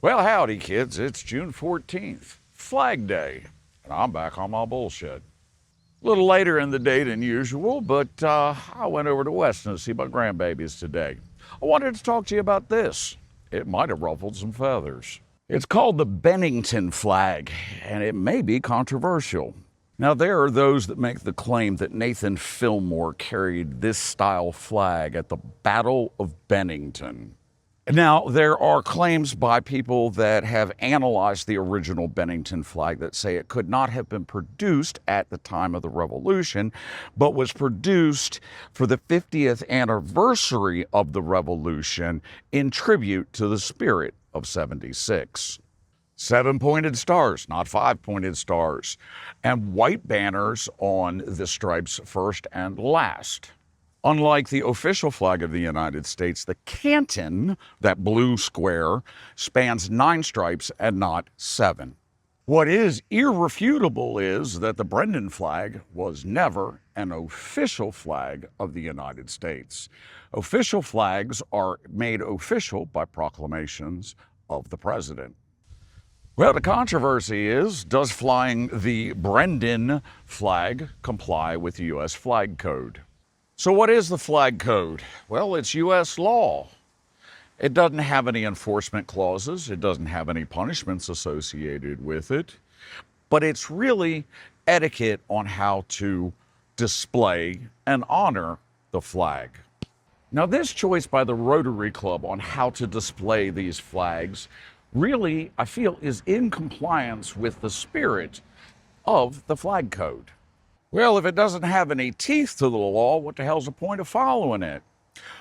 Well, howdy, kids. It's June 14th, Flag Day, and I'm back on my bullshit. A little later in the day than usual, but I went over to Weston to see my grandbabies today. I wanted to talk to you about this. It might have ruffled some feathers. It's called the Bennington flag, and it may be controversial. Now, there are those that make the claim that Nathan Fillmore carried this style flag at the Battle of Bennington. Now, there are claims by people that have analyzed the original Bennington flag that say it could not have been produced at the time of the Revolution, but was produced for the 50th anniversary of the Revolution in tribute to the spirit of '76. 7-pointed stars, not 5-pointed stars, and white banners on the stripes first and last. Unlike the official flag of the United States, the canton, that blue square, spans 9 stripes and not 7. What is irrefutable is that the Brendan flag was never an official flag of the United States. Official flags are made official by proclamations of the president. Well, the controversy is, does flying the Brendan flag comply with the U.S. flag code? So what is the flag code? Well, it's U.S. law. It doesn't have any enforcement clauses. It doesn't have any punishments associated with it. But it's really etiquette on how to display and honor the flag. Now, this choice by the Rotary Club on how to display these flags really, I feel, is in compliance with the spirit of the flag code. Well, if it doesn't have any teeth to the law, what the hell's the point of following it?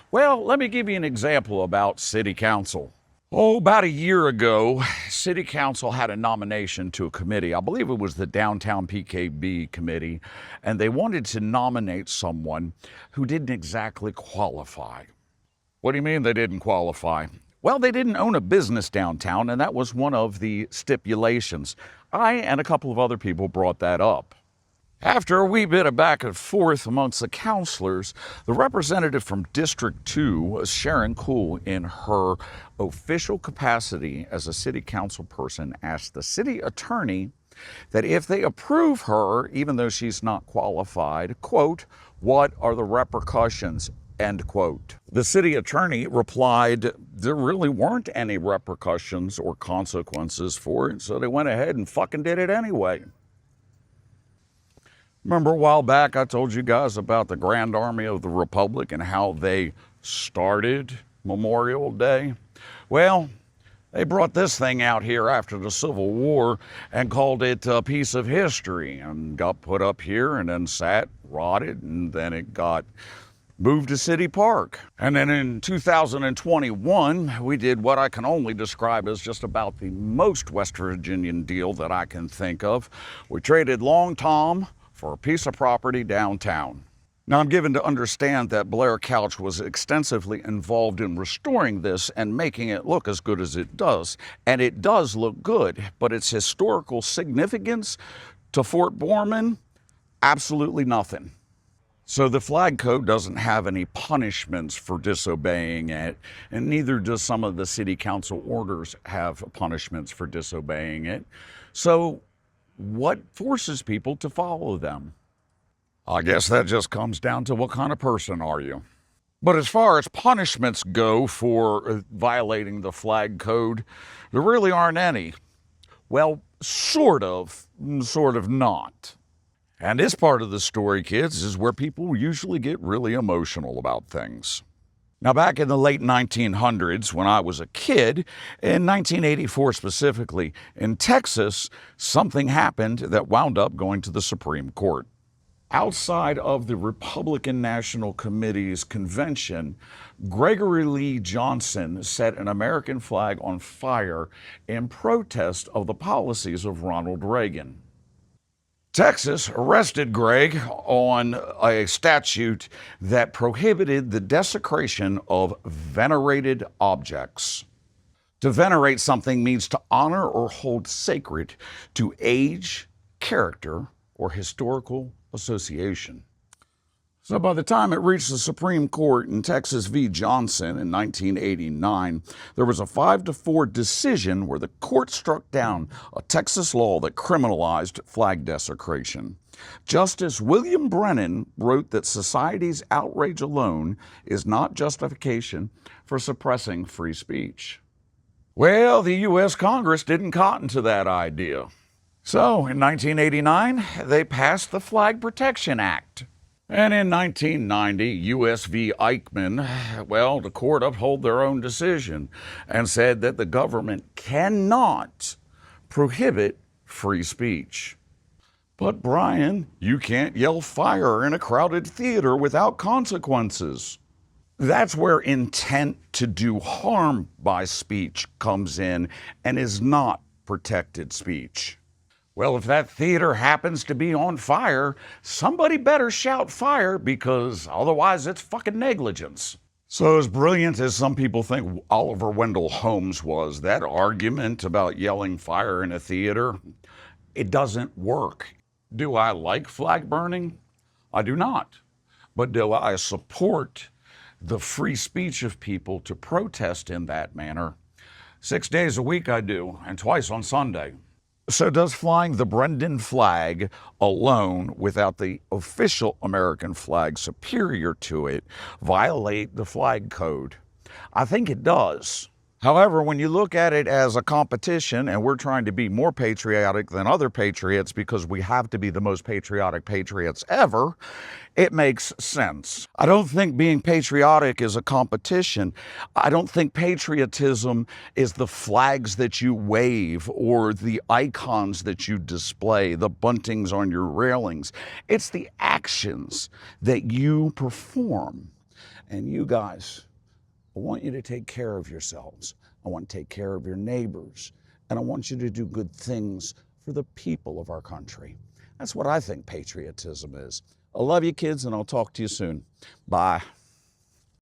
Well, let me give you an example about City Council. About a year ago, City Council had a nomination to a committee. I believe it was the Downtown PKB Committee, and they wanted to nominate someone who didn't exactly qualify. What do you mean they didn't qualify? Well, they didn't own a business downtown, and that was one of the stipulations. I and a couple of other people brought that up. After a wee bit of back and forth amongst the councilors, the representative from District 2, Sharon Cool, in her official capacity as a city council person, asked the city attorney that if they approve her, even though she's not qualified, quote, what are the repercussions, end quote. The city attorney replied there really weren't any repercussions or consequences for it, so they went ahead and fucking did it anyway. Remember a while back I told you guys about the Grand Army of the Republic and how they started Memorial Day? Well, they brought this thing out here after the Civil War and called it a piece of history and got put up here and then sat, rotted, and then it got moved to City Park. And then in 2021, we did what I can only describe as just about the most West Virginian deal that I can think of. We traded Long Tom for a piece of property downtown. Now, I'm given to understand that Blair Couch was extensively involved in restoring this and making it look as good as it does. And it does look good, but its historical significance to Fort Borman, absolutely nothing. So the flag code doesn't have any punishments for disobeying it, and neither does some of the city council orders have punishments for disobeying it. So what forces people to follow them? I guess that just comes down to what kind of person are you. But as far as punishments go for violating the flag code, there really aren't any. Well, sort of not. And this part of the story, kids, is where people usually get really emotional about things. Now, back in the late 1900s, when I was a kid, in 1984 specifically, in Texas, something happened that wound up going to the Supreme Court. Outside of the Republican National Committee's convention, Gregory Lee Johnson set an American flag on fire in protest of the policies of Ronald Reagan. Texas arrested Greg on a statute that prohibited the desecration of venerated objects. To venerate something means to honor or hold sacred to age, character, or historical association. So by the time it reached the Supreme Court in Texas v. Johnson in 1989, there was a 5-4 decision where the court struck down a Texas law that criminalized flag desecration. Justice William Brennan wrote that society's outrage alone is not justification for suppressing free speech. Well, the U.S. Congress didn't cotton to that idea. So in 1989, they passed the Flag Protection Act. And in 1990, U.S. v. Eichmann, well, the court upheld their own decision and said that the government cannot prohibit free speech. But Brian, you can't yell fire in a crowded theater without consequences. That's where intent to do harm by speech comes in and is not protected speech. Well, if that theater happens to be on fire, somebody better shout fire because otherwise it's fucking negligence. So as brilliant as some people think Oliver Wendell Holmes was, that argument about yelling fire in a theater, it doesn't work. Do I like flag burning? I do not. But do I support the free speech of people to protest in that manner? 6 days a week I do, and twice on Sunday. So does flying the Brendan flag alone without the official American flag superior to it violate the flag code? I think it does. However, when you look at it as a competition and we're trying to be more patriotic than other patriots because we have to be the most patriotic patriots ever, it makes sense. I don't think being patriotic is a competition. I don't think patriotism is the flags that you wave or the icons that you display, the buntings on your railings. It's the actions that you perform. And you guys, I want you to take care of yourselves. I want to take care of your neighbors. And I want you to do good things for the people of our country. That's what I think patriotism is. I love you, kids, and I'll talk to you soon. Bye.